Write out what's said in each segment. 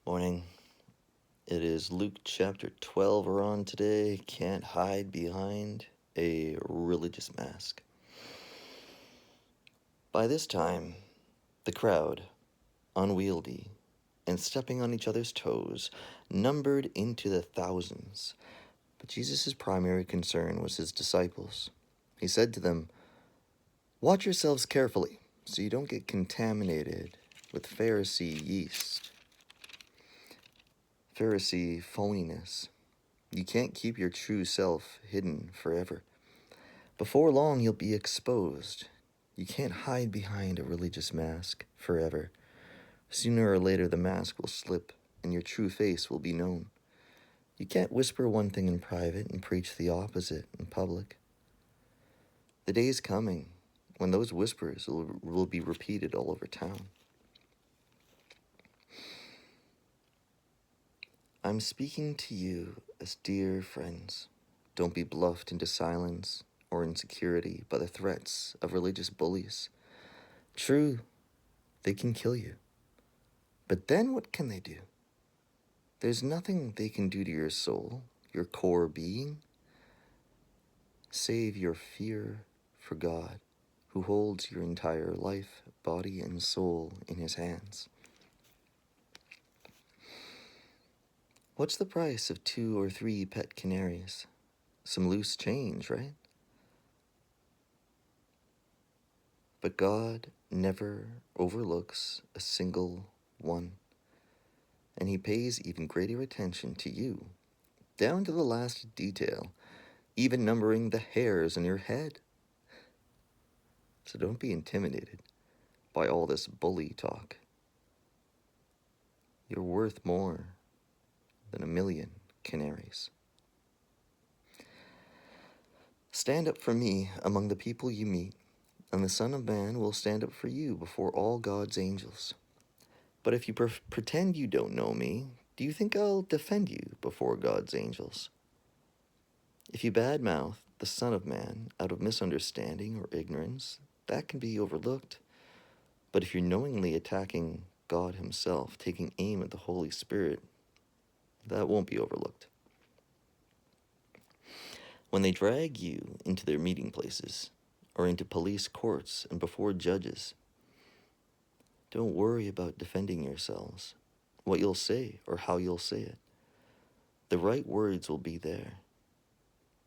Morning. It is Luke chapter 12 we're on today. Can't hide behind a religious mask. By this time, the crowd, unwieldy and stepping on each other's toes, numbered into the thousands. But Jesus' primary concern was his disciples. He said to them, "Watch yourselves carefully so you don't get contaminated with Pharisee yeast, Pharisee phoniness. You can't keep your true self hidden forever. Before long, you'll be exposed. You can't hide behind a religious mask forever. Sooner or later, the mask will slip, and your true face will be known. You can't whisper one thing in private and preach the opposite in public. The day is coming when those whispers will be repeated all over town. I'm speaking to you as dear friends. Don't be bluffed into silence or insecurity by the threats of religious bullies. True, they can kill you. But then what can they do? There's nothing they can do to your soul, your core being, save your fear for God, who holds your entire life, body, and soul in his hands. What's the price of 2 or 3 pet canaries? Some loose change, right? But God never overlooks a single one, and he pays even greater attention to you, down to the last detail, even numbering the hairs on your head. So don't be intimidated by all this bully talk. You're worth more than 1,000,000 canaries. Stand up for me among the people you meet, and the Son of Man will stand up for you before all God's angels. But if you pretend you don't know me, do you think I'll defend you before God's angels? If you badmouth the Son of Man out of misunderstanding or ignorance, that can be overlooked. But if you're knowingly attacking God himself, taking aim at the Holy Spirit, that won't be overlooked. When they drag you into their meeting places, or into police courts and before judges, don't worry about defending yourselves, what you'll say or how you'll say it. The right words will be there.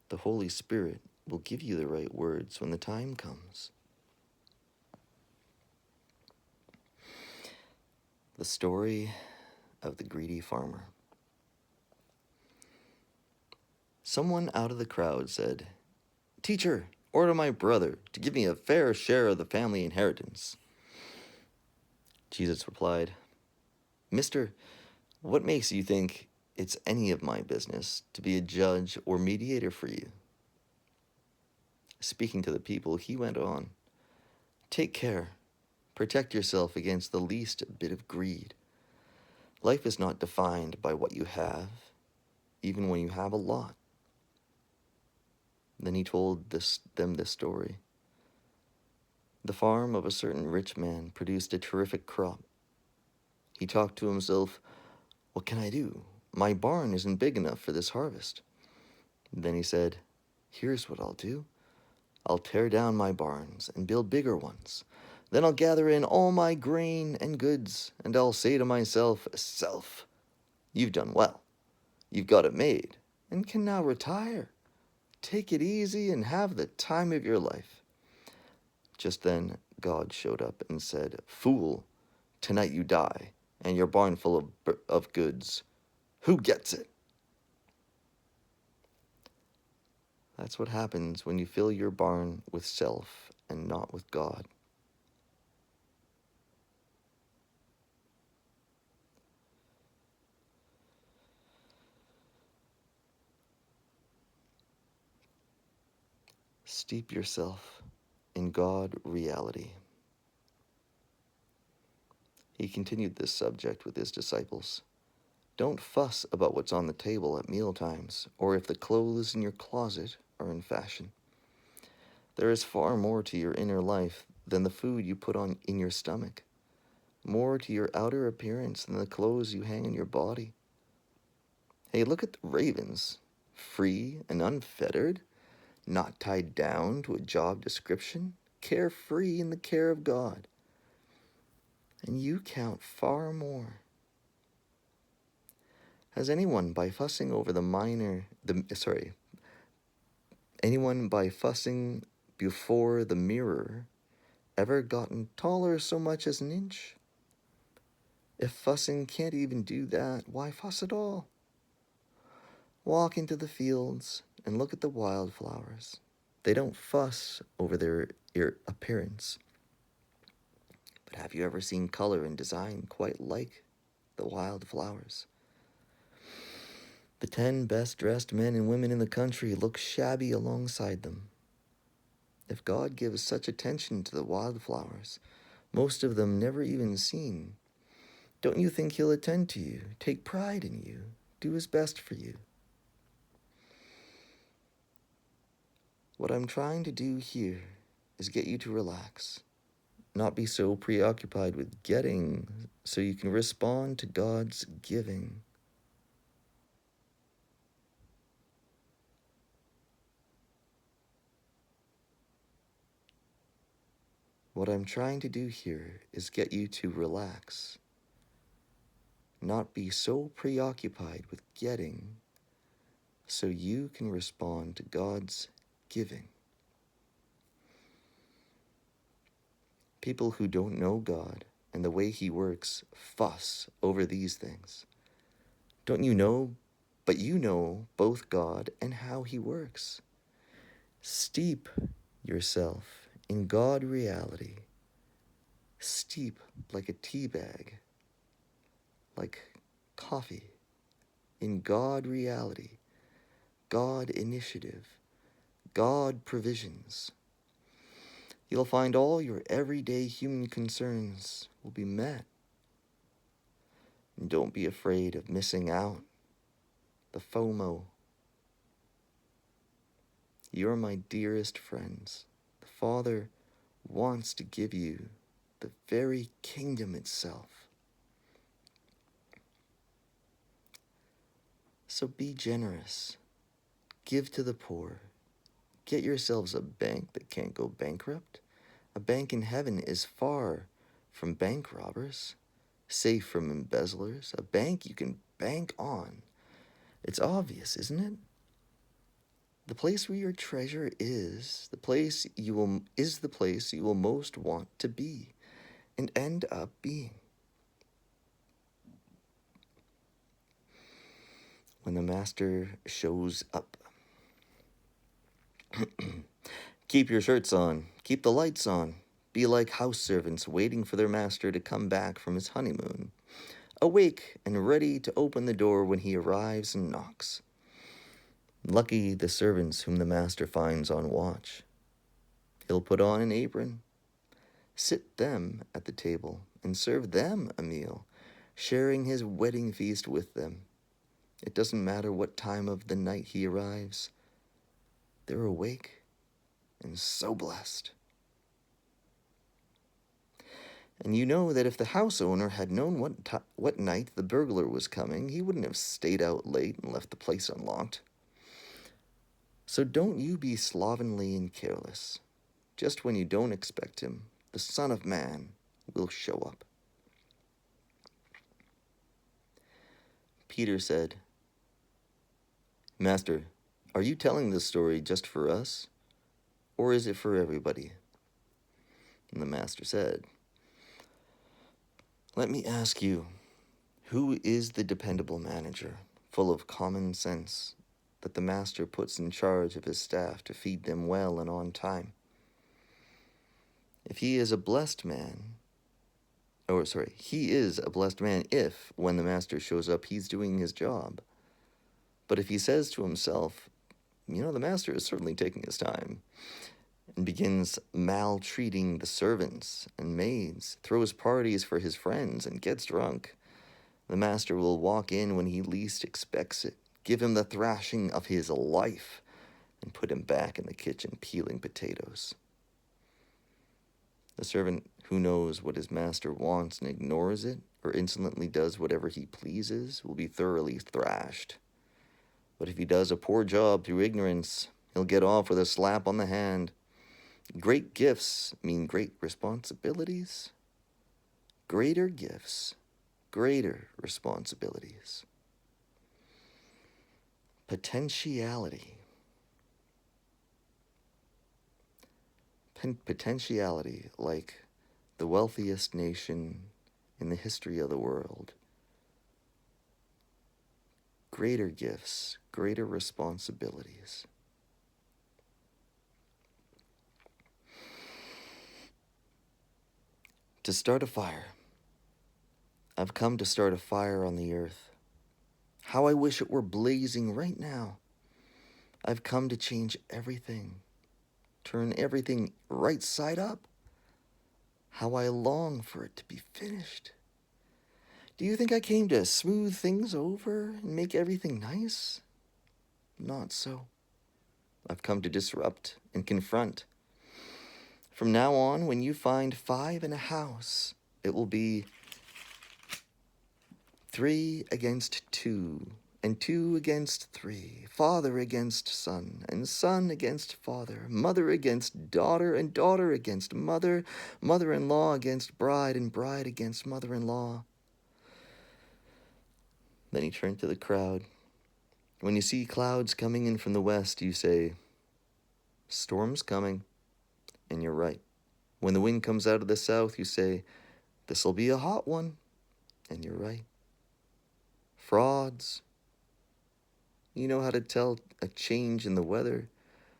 The Holy Spirit will give you the right words when the time comes. The story of the greedy farmer. Someone out of the crowd said, "Teacher, order my brother to give me a fair share of the family inheritance." Jesus replied, "Mister, what makes you think it's any of my business to be a judge or mediator for you?" Speaking to the people, he went on, "Take care. Protect yourself against the least bit of greed. Life is not defined by what you have, even when you have a lot." Then he told them this story. The farm of a certain rich man produced a terrific crop. He talked to himself, "What can I do? My barn isn't big enough for this harvest." Then he said, "Here's what I'll do. I'll tear down my barns and build bigger ones. Then I'll gather in all my grain and goods, and I'll say to myself, 'Self, you've done well. You've got it made, and can now retire. Take it easy and have the time of your life.' Just then God showed up and said, 'Fool, tonight you die, and your barn full of goods. Who gets it?'" That's what happens when you fill your barn with self and not with God. Steep yourself in God reality. He continued this subject with his disciples. Don't fuss about what's on the table at mealtimes, or if the clothes in your closet are in fashion. There is far more to your inner life than the food you put on in your stomach. more to your outer appearance than the clothes you hang on your body. Hey, look at the ravens, free and unfettered, not tied down to a job description, carefree in the care of God. And you count far more. Has anyone by fussing over anyone by fussing before the mirror ever gotten taller so much as an inch? If fussing can't even do that, why fuss at all? Walk into the fields and look at the wildflowers. They don't fuss over their appearance. But have you ever seen color and design quite like the wildflowers? The 10 best dressed men and women in the country look shabby alongside them. If God gives such attention to the wildflowers, most of them never even seen, don't you think he'll attend to you, take pride in you, do his best for you? What I'm trying to do here is get you to relax, not be so preoccupied with getting so you can respond to God's giving. What I'm trying to do here is get you to relax, not be so preoccupied with getting so you can respond to God's giving. People who don't know God and the way he works fuss over these things. Don't you know? But you know both God and how he works. Steep yourself in God reality. Steep like a tea bag, like coffee, in God reality, God initiative, God provisions. You'll find all your everyday human concerns will be met. And don't be afraid of missing out, the FOMO. You're my dearest friends. The Father wants to give you the very kingdom itself. So be generous. Give to the poor. Get yourselves a bank that can't go bankrupt. A bank in heaven is far from bank robbers, safe from embezzlers. A bank you can bank on. It's obvious, isn't it? The place where your treasure is, the place you will most want to be and end up being. When the master shows up. Keep your shirts on, keep the lights on. Be like house servants waiting for their master to come back from his honeymoon, awake and ready to open the door when he arrives and knocks. Lucky the servants whom the master finds on watch. He'll put on an apron, sit them at the table, and serve them a meal, sharing his wedding feast with them. It doesn't matter what time of the night he arrives. They're awake and so blessed. And you know that if the house owner had known what night the burglar was coming, he wouldn't have stayed out late and left the place unlocked. So don't you be slovenly and careless. Just when you don't expect him, the Son of Man will show up. Peter said, Master, are you telling this story just for us, or is it for everybody? And the master said, Let me ask you, who is the dependable manager, full of common sense, that the master puts in charge of his staff to feed them well and on time? He is a blessed man if, when the master shows up, he's doing his job. But if he says to himself, the master is certainly taking his time, and begins maltreating the servants and maids, throws parties for his friends, and gets drunk, the master will walk in when he least expects it, give him the thrashing of his life, and put him back in the kitchen peeling potatoes. The servant who knows what his master wants and ignores it, or insolently does whatever he pleases, will be thoroughly thrashed. But if he does a poor job through ignorance, he'll get off with a slap on the hand. Great gifts mean great responsibilities. Greater gifts, greater responsibilities. Potentiality. Potentiality, like the wealthiest nation in the history of the world. Greater gifts, greater responsibilities. To start a fire. I've come to start a fire on the earth. How I wish it were blazing right now. I've come to change everything. Turn everything right side up. How I long for it to be finished. Do you think I came to smooth things over and make everything nice? Not so. I've come to disrupt and confront. From now on, when you find 5 in a house, it will be 3 against 2, and 2 against 3, father against son, and son against father, mother against daughter, and daughter against mother, mother-in-law against bride, and bride against mother-in-law. Then he turned to the crowd. When you see clouds coming in from the west, you say, "Storm's coming," and you're right. When the wind comes out of the south, you say, "This'll be a hot one," and you're right. Frauds. You know how to tell a change in the weather,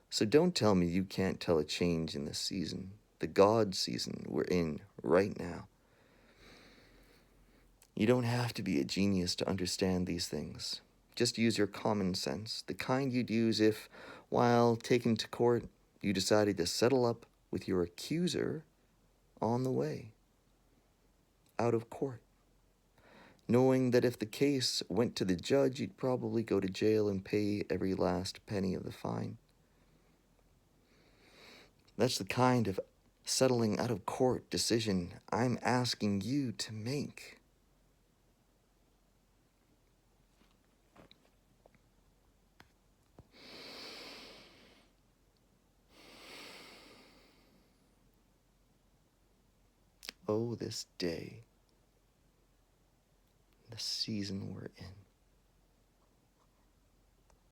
so don't tell me you can't tell a change in the season, the God season we're in right now. You don't have to be a genius to understand these things. Just use your common sense, the kind you'd use if, while taken to court, you decided to settle up with your accuser on the way, out of court, knowing that if the case went to the judge, you'd probably go to jail and pay every last penny of the fine. That's the kind of settling out of court decision I'm asking you to make. Oh, this day, the season we're in.